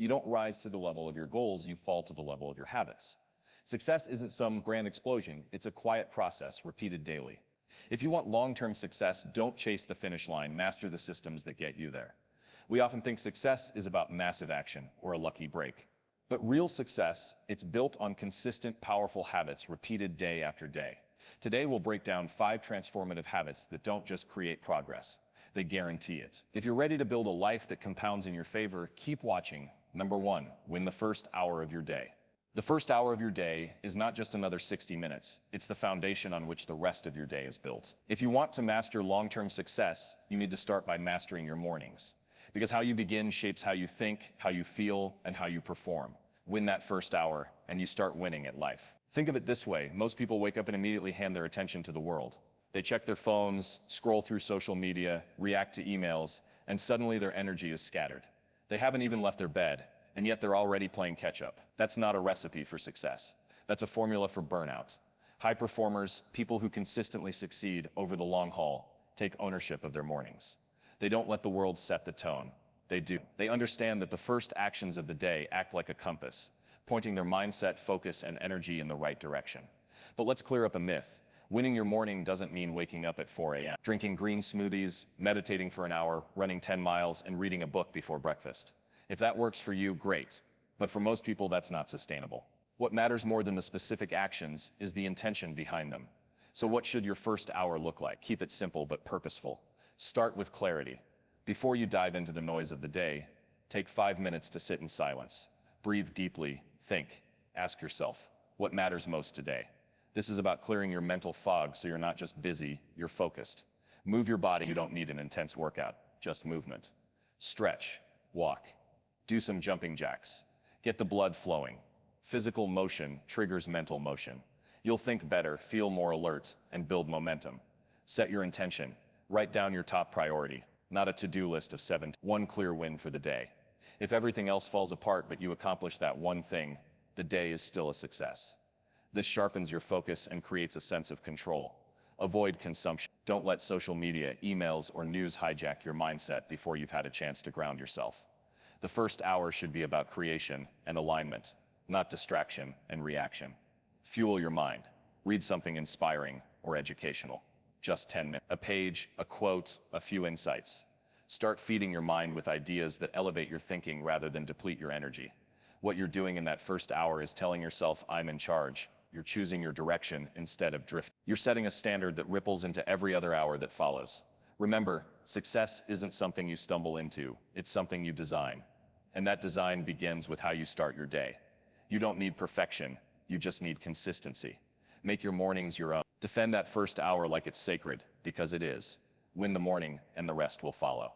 You don't rise to the level of your goals, you fall to the level of your habits. Success isn't some grand explosion, it's a quiet process repeated daily. If you want long-term success, don't chase the finish line, master the systems that get you there. We often think success is about massive action or a lucky break. But real success, it's built on consistent, powerful habits repeated day after day. Today, we'll break down 5 transformative habits that don't just create progress, they guarantee it. If you're ready to build a life that compounds in your favor, keep watching. Number 1, win the first hour of your day. The first hour of your day is not just another 60 minutes, it's the foundation on which the rest of your day is built. If you want to master long-term success, you need to start by mastering your mornings. Because how you begin shapes how you think, how you feel, and how you perform. Win that first hour, and you start winning at life. Think of it this way, most people wake up and immediately hand their attention to the world. They check their phones, scroll through social media, react to emails, and suddenly their energy is scattered. They haven't even left their bed, and yet they're already playing catch-up. That's not a recipe for success. That's a formula for burnout. High performers, people who consistently succeed over the long haul, take ownership of their mornings. They don't let the world set the tone. They do. They understand that the first actions of the day act like a compass, pointing their mindset, focus, and energy in the right direction. But let's clear up a myth. Winning your morning doesn't mean waking up at 4 a.m., drinking green smoothies, meditating for an hour, running 10 miles, and reading a book before breakfast. If that works for you, great. But for most people, that's not sustainable. What matters more than the specific actions is the intention behind them. So what should your first hour look like? Keep it simple but purposeful. Start with clarity. Before you dive into the noise of the day, take 5 minutes to sit in silence. Breathe deeply, think, ask yourself, what matters most today? This is about clearing your mental fog so you're not just busy, you're focused. Move your body, you don't need an intense workout, just movement. Stretch, walk, do some jumping jacks. Get the blood flowing. Physical motion triggers mental motion. You'll think better, feel more alert, and build momentum. Set your intention. Write down your top priority, not a to-do list of 7. One clear win for the day. If everything else falls apart but you accomplish that one thing, the day is still a success. This sharpens your focus and creates a sense of control. Avoid consumption. Don't let social media, emails, or news hijack your mindset before you've had a chance to ground yourself. The first hour should be about creation and alignment, not distraction and reaction. Fuel your mind. Read something inspiring or educational. Just 10 minutes. A page, a quote, a few insights. Start feeding your mind with ideas that elevate your thinking rather than deplete your energy. What you're doing in that first hour is telling yourself, I'm in charge. You're choosing your direction instead of drifting. You're setting a standard that ripples into every other hour that follows. Remember, success isn't something you stumble into, it's something you design. And that design begins with how you start your day. You don't need perfection, you just need consistency. Make your mornings your own. Defend that first hour like it's sacred, because it is. Win the morning, and the rest will follow.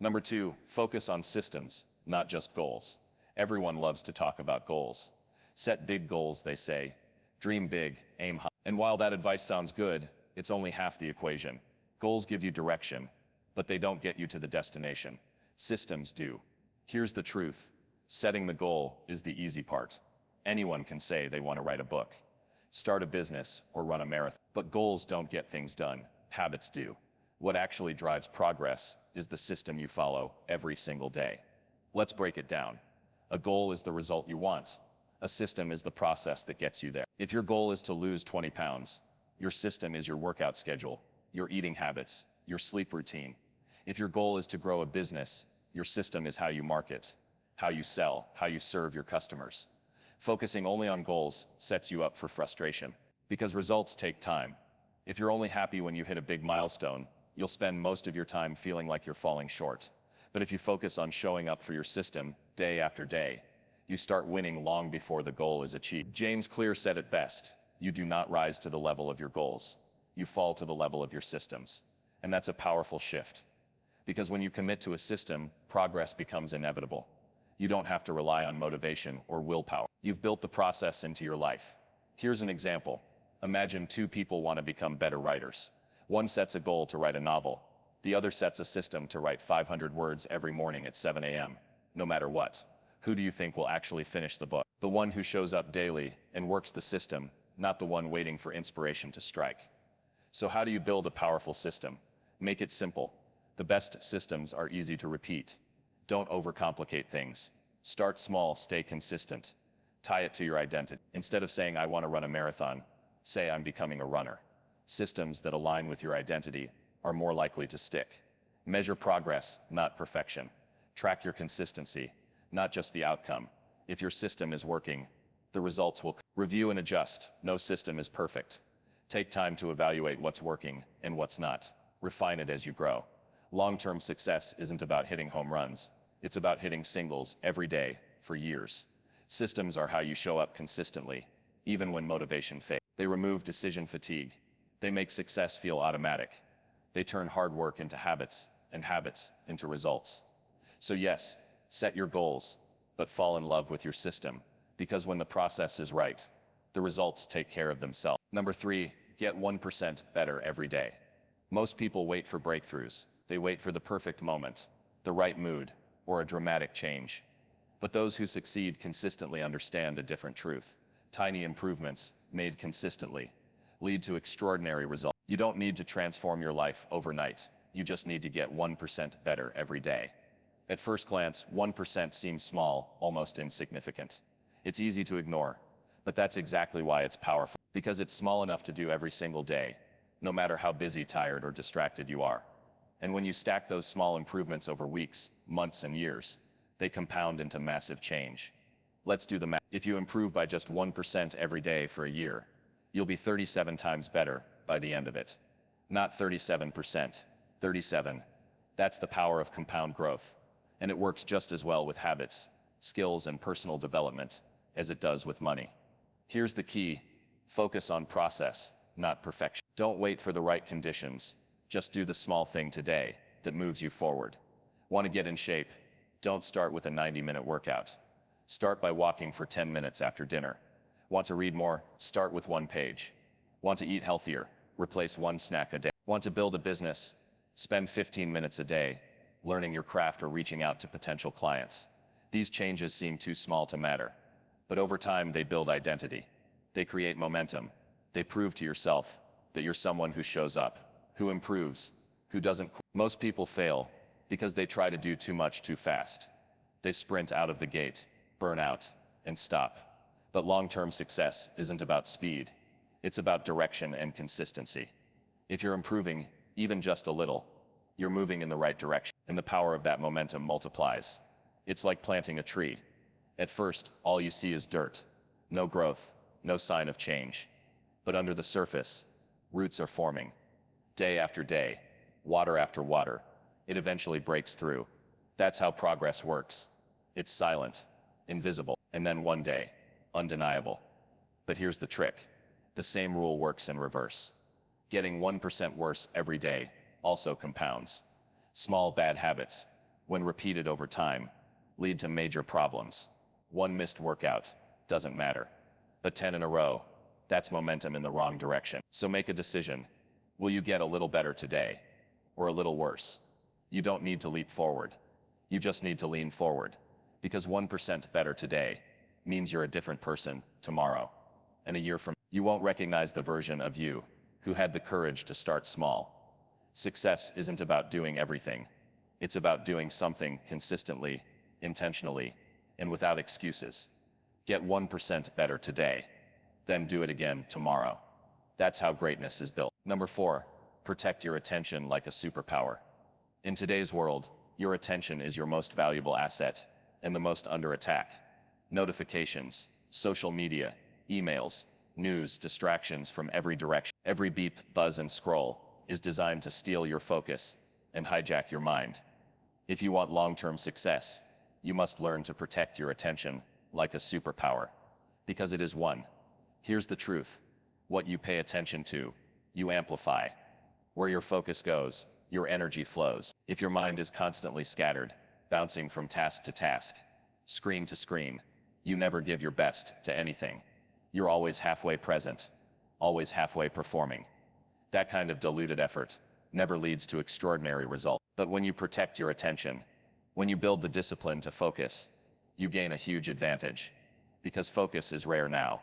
Number 2, focus on systems, not just goals. Everyone loves to talk about goals. Set big goals, they say. Dream big, aim high. And while that advice sounds good, it's only half the equation. Goals give you direction, but they don't get you to the destination. Systems do. Here's the truth. Setting the goal is the easy part. Anyone can say they want to write a book, start a business, or run a marathon. But goals don't get things done. Habits do. What actually drives progress is the system you follow every single day. Let's break it down. A goal is the result you want. A system is the process that gets you there. If your goal is to lose 20 pounds, your system is your workout schedule, your eating habits, your sleep routine. If your goal is to grow a business, your system is how you market, how you sell, how you serve your customers. Focusing only on goals sets you up for frustration, because results take time. If you're only happy when you hit a big milestone, you'll spend most of your time feeling like you're falling short. But if you focus on showing up for your system day after day, you start winning long before the goal is achieved. James Clear said it best, you do not rise to the level of your goals, you fall to the level of your systems. And that's a powerful shift. Because when you commit to a system, progress becomes inevitable. You don't have to rely on motivation or willpower. You've built the process into your life. Here's an example. Imagine 2 people want to become better writers. One sets a goal to write a novel. The other sets a system to write 500 words every morning at 7 a.m., no matter what. Who do you think will actually finish the book? The one who shows up daily and works the system, not the one waiting for inspiration to strike. So how do you build a powerful system? Make it simple. The best systems are easy to repeat. Don't overcomplicate things. Start small, stay consistent. Tie it to your identity. Instead of saying, I want to run a marathon, say, I'm becoming a runner. Systems that align with your identity are more likely to stick. Measure progress, not perfection. Track your consistency, not just the outcome. If your system is working, the results will review and adjust. No system is perfect. Take time to evaluate what's working and what's not. Refine it as you grow. Long-term success isn't about hitting home runs. It's about hitting singles every day for years. Systems are how you show up consistently, even when motivation fades. They remove decision fatigue. They make success feel automatic. They turn hard work into habits and habits into results. So yes, set your goals, but fall in love with your system, because when the process is right, the results take care of themselves. Number 3, get 1% better every day. Most people wait for breakthroughs. They wait for the perfect moment, the right mood, or a dramatic change. But those who succeed consistently understand a different truth. Tiny improvements, made consistently, lead to extraordinary results. You don't need to transform your life overnight. You just need to get 1% better every day. At first glance, 1% seems small, almost insignificant. It's easy to ignore, but that's exactly why it's powerful. Because it's small enough to do every single day, no matter how busy, tired, or distracted you are. And when you stack those small improvements over weeks, months, and years, they compound into massive change. Let's do the math. If you improve by just 1% every day for a year, you'll be 37 times better by the end of it. Not 37%, 37. That's the power of compound growth. And it works just as well with habits, skills, and personal development as it does with money. Here's the key: focus on process, not perfection. Don't wait for the right conditions. Just do the small thing today that moves you forward. Want to get in shape? Don't start with a 90-minute workout. Start by walking for 10 minutes after dinner. Want to read more? Start with 1 page. Want to eat healthier? Replace 1 snack a day. Want to build a business? Spend 15 minutes a day learning your craft or reaching out to potential clients. These changes seem too small to matter, but over time they build identity. They create momentum. They prove to yourself that you're someone who shows up, who improves, who doesn't quit. Most people fail because they try to do too much too fast. They sprint out of the gate, burn out, and stop. But long-term success isn't about speed. It's about direction and consistency. If you're improving, even just a little, you're moving in the right direction, and the power of that momentum multiplies. It's like planting a tree. At first, all you see is dirt. No growth, no sign of change. But under the surface, roots are forming. Day after day, water after water, it eventually breaks through. That's how progress works. It's silent, invisible, and then one day, undeniable. But here's the trick. The same rule works in reverse. Getting 1% worse every day also compounds. Small bad habits, when repeated over time, lead to major problems. 1 missed workout doesn't matter, but 10 in a row, that's momentum in the wrong direction. So make a decision. Will you get a little better today, or a little worse? You don't need to leap forward. You just need to lean forward, because 1% better today means you're a different person tomorrow. And a year from now, you won't recognize the version of you who had the courage to start small. Success isn't about doing everything. It's about doing something consistently, intentionally, and without excuses. Get 1% better today, then do it again tomorrow. That's how greatness is built. Number 4, protect your attention like a superpower. In today's world, your attention is your most valuable asset and the most under attack. Notifications, social media, emails, news, distractions from every direction. Every beep, buzz, and scroll is designed to steal your focus and hijack your mind. If you want long-term success, you must learn to protect your attention like a superpower, because it is one. Here's the truth. What you pay attention to, you amplify. Where your focus goes, your energy flows. If your mind is constantly scattered, bouncing from task to task, screen to screen, you never give your best to anything. You're always halfway present, always halfway performing. That kind of diluted effort never leads to extraordinary results. But when you protect your attention, when you build the discipline to focus, you gain a huge advantage. Because focus is rare now.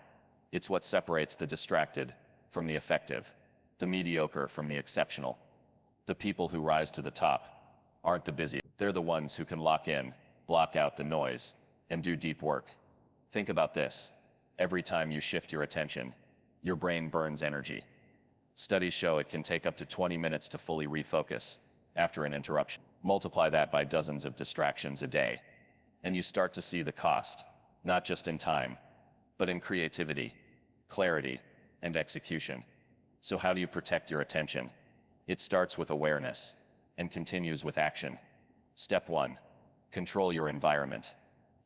It's what separates the distracted from the effective, the mediocre from the exceptional. The people who rise to the top aren't the busy. They're the ones who can lock in, block out the noise, and do deep work. Think about this. Every time you shift your attention, your brain burns energy. Studies show it can take up to 20 minutes to fully refocus after an interruption. Multiply that by dozens of distractions a day, and you start to see the cost, not just in time, but in creativity, clarity, and execution. So how do you protect your attention? It starts with awareness and continues with action. Step 1. Control your environment.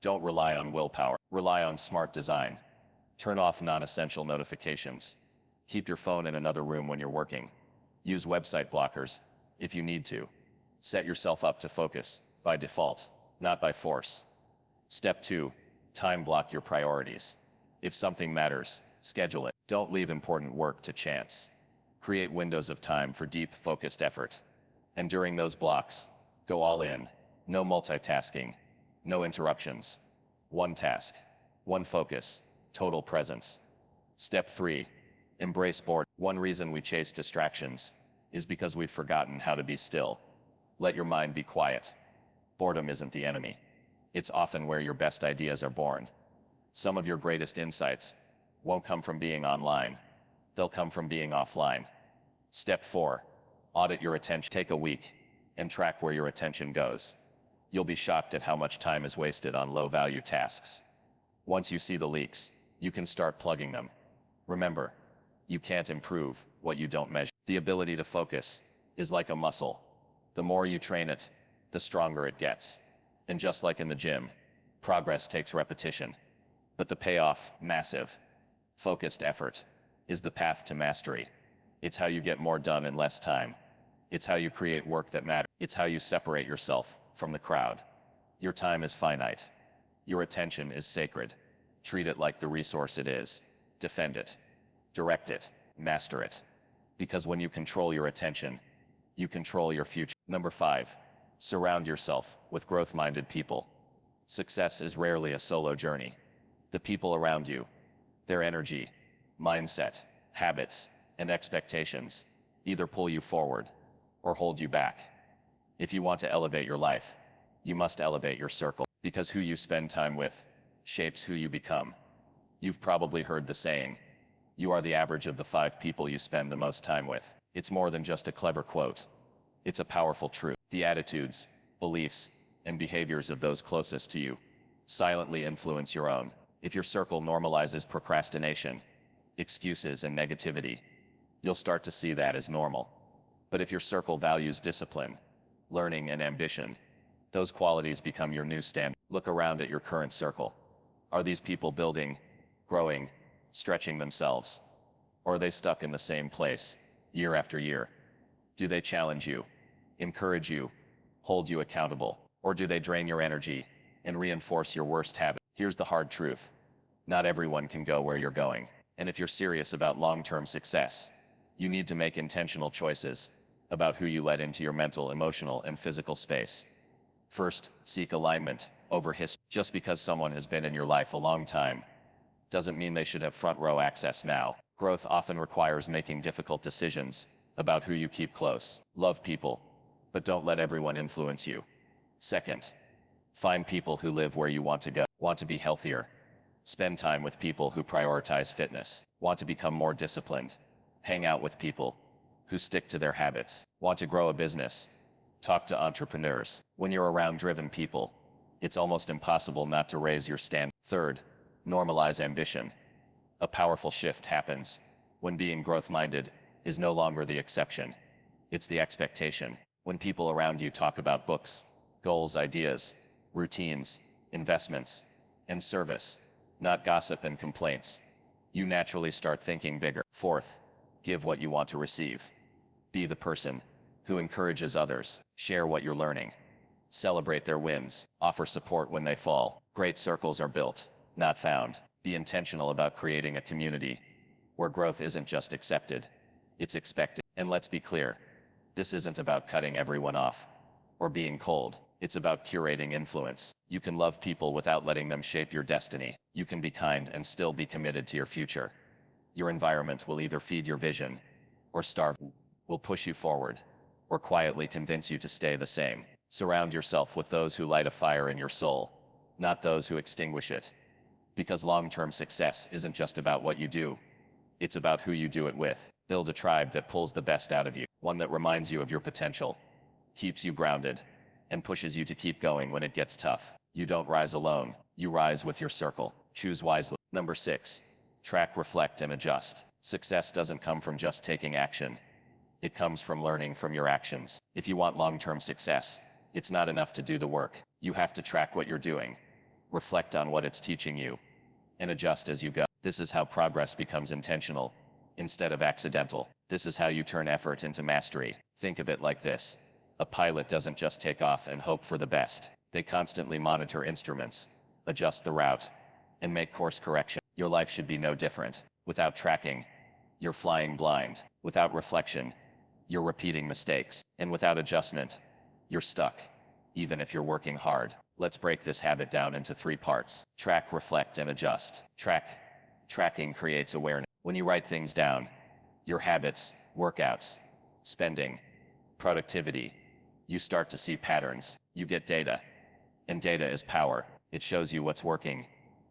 Don't rely on willpower. Rely on smart design. Turn off non-essential notifications. Keep your phone in another room when you're working. Use website blockers if you need to. Set yourself up to focus by default, not by force. Step 2. Time block your priorities. If something matters, schedule it. Don't leave important work to chance. Create windows of time for deep, focused effort. And during those blocks, go all in. No multitasking, no interruptions. One task, one focus, total presence. Step 3. Embrace boredom. One reason we chase distractions is because we've forgotten how to be still. Let your mind be quiet. Boredom isn't the enemy. It's often where your best ideas are born. Some of your greatest insights won't come from being online. They'll come from being offline. Step 4. Audit your attention. Take a week and track where your attention goes. You'll be shocked at how much time is wasted on low-value tasks. Once you see the leaks, you can start plugging them. Remember, you can't improve what you don't measure. The ability to focus is like a muscle. The more you train it, the stronger it gets. And just like in the gym, progress takes repetition. But the payoff, massive. Focused effort is the path to mastery. It's how you get more done in less time. It's how you create work that matters. It's how you separate yourself from the crowd. Your time is finite. Your attention is sacred. Treat it like the resource it is. Defend it. Direct it. Master it. Because when you control your attention, you control your future. Number 5. Surround yourself with growth-minded people. Success is rarely a solo journey. The people around you, their energy, mindset, habits, and expectations either pull you forward or hold you back. If you want to elevate your life, you must elevate your circle, because who you spend time with shapes who you become. You've probably heard the saying, you are the average of the 5 people you spend the most time with. It's more than just a clever quote. It's a powerful truth. The attitudes, beliefs, and behaviors of those closest to you silently influence your own. If your circle normalizes procrastination, excuses, and negativity, you'll start to see that as normal. But if your circle values discipline, learning, and ambition, those qualities become your new standard. Look around at your current circle. Are these people building, growing, stretching themselves? Or are they stuck in the same place, year after year? Do they challenge you, encourage you, hold you accountable? Or do they drain your energy and reinforce your worst habit? Here's the hard truth. Not everyone can go where you're going. And if you're serious about long-term success, you need to make intentional choices about who you let into your mental, emotional, and physical space. First, seek alignment over history. Just because someone has been in your life a long time doesn't mean they should have front row access now. Growth often requires making difficult decisions about who you keep close. Love people, but don't let everyone influence you. Second, find people who live where you want to go. Want to be healthier? Spend time with people who prioritize fitness. Want to become more disciplined? Hang out with people who stick to their habits. Want to grow a business? Talk to entrepreneurs. When you're around driven people, it's almost impossible not to raise your standard. Third, normalize ambition. A powerful shift happens when being growth-minded is no longer the exception. It's the expectation. When people around you talk about books, goals, ideas, routines, investments, and service, not gossip and complaints, you naturally start thinking bigger. Fourth, give what you want to receive. Be the person who encourages others. Share what you're learning. Celebrate their wins. Offer support when they fall. Great circles are built, not found. Be intentional about creating a community where growth isn't just accepted, it's expected. And let's be clear, this isn't about cutting everyone off or being cold. It's about curating influence. You can love people without letting them shape your destiny. You can be kind and still be committed to your future. Your environment will either feed your vision or starve, will push you forward, or quietly convince you to stay the same. Surround yourself with those who light a fire in your soul, not those who extinguish it. Because long-term success isn't just about what you do, it's about who you do it with. Build a tribe that pulls the best out of you, one that reminds you of your potential, keeps you grounded, and pushes you to keep going when it gets tough. You don't rise alone, you rise with your circle. Choose wisely. Number 6. Track, reflect, and adjust. Success doesn't come from just taking action. It comes from learning from your actions. If you want long-term success, it's not enough to do the work. You have to track what you're doing, reflect on what it's teaching you, and adjust as you go. This is how progress becomes intentional instead of accidental. This is how you turn effort into mastery. Think of it like this. A pilot doesn't just take off and hope for the best. They constantly monitor instruments, adjust the route, and make course correction. Your life should be no different. Without tracking, you're flying blind. Without reflection, you're repeating mistakes. And without adjustment, you're stuck, even if you're working hard. Let's break this habit down into 3 parts. Track, reflect, and adjust. Tracking creates awareness. When you write things down, your habits, workouts, spending, productivity, you start to see patterns. You get data. And data is power. It shows you what's working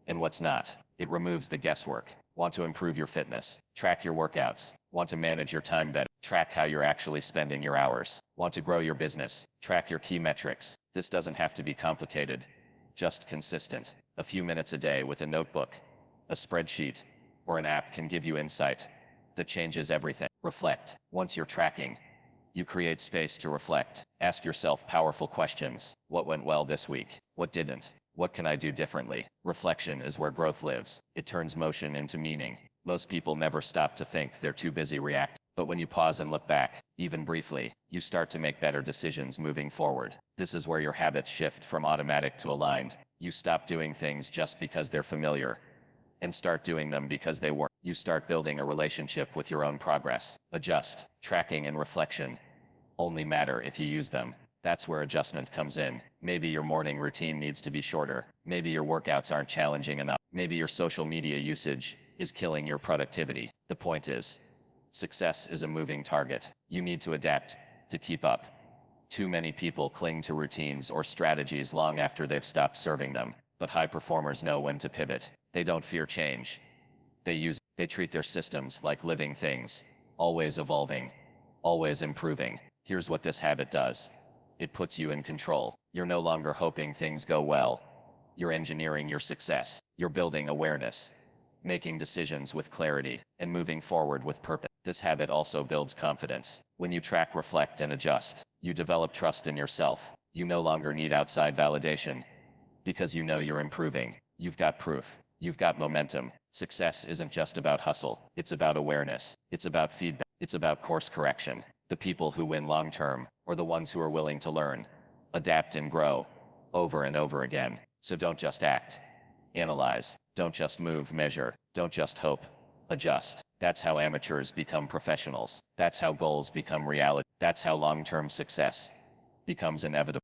and what's not. It removes the guesswork. Want to improve your fitness? Track your workouts. Want to manage your time better? Track how you're actually spending your hours. Want to grow your business? Track your key metrics. This doesn't have to be complicated, just consistent. A few minutes a day with a notebook, a spreadsheet, or an app can give you insight that changes everything. Reflect. Once you're tracking, you create space to reflect. Ask yourself powerful questions. What went well this week? What didn't? What can I do differently? Reflection is where growth lives. It turns motion into meaning. Most people never stop to think, they're too busy reacting. But when you pause and look back, even briefly, you start to make better decisions moving forward. This is where your habits shift from automatic to aligned. You stop doing things just because they're familiar and start doing them because they work. You start building a relationship with your own progress. Adjust. Tracking and reflection only matter if you use them. That's where adjustment comes in. Maybe your morning routine needs to be shorter. Maybe your workouts aren't challenging enough. Maybe your social media usage is killing your productivity. The point is, success is a moving target. You need to adapt to keep up. Too many people cling to routines or strategies long after they've stopped serving them. But high performers know when to pivot. They don't fear change. They treat their systems like living things, always evolving, always improving. Here's what this habit does. It puts you in control. You're no longer hoping things go well. You're engineering your success. You're building awareness, making decisions with clarity, and moving forward with purpose. This habit also builds confidence. When you track, reflect, and adjust, you develop trust in yourself. You no longer need outside validation because you know you're improving. You've got proof. You've got momentum. Success isn't just about hustle. It's about awareness. It's about feedback. It's about course correction. The people who win long term are the ones who are willing to learn, adapt, and grow over and over again. So don't just act. Analyze. Don't just move, measure. Don't just hope. Adjust. That's how amateurs become professionals. That's how goals become reality. That's how long-term success becomes inevitable.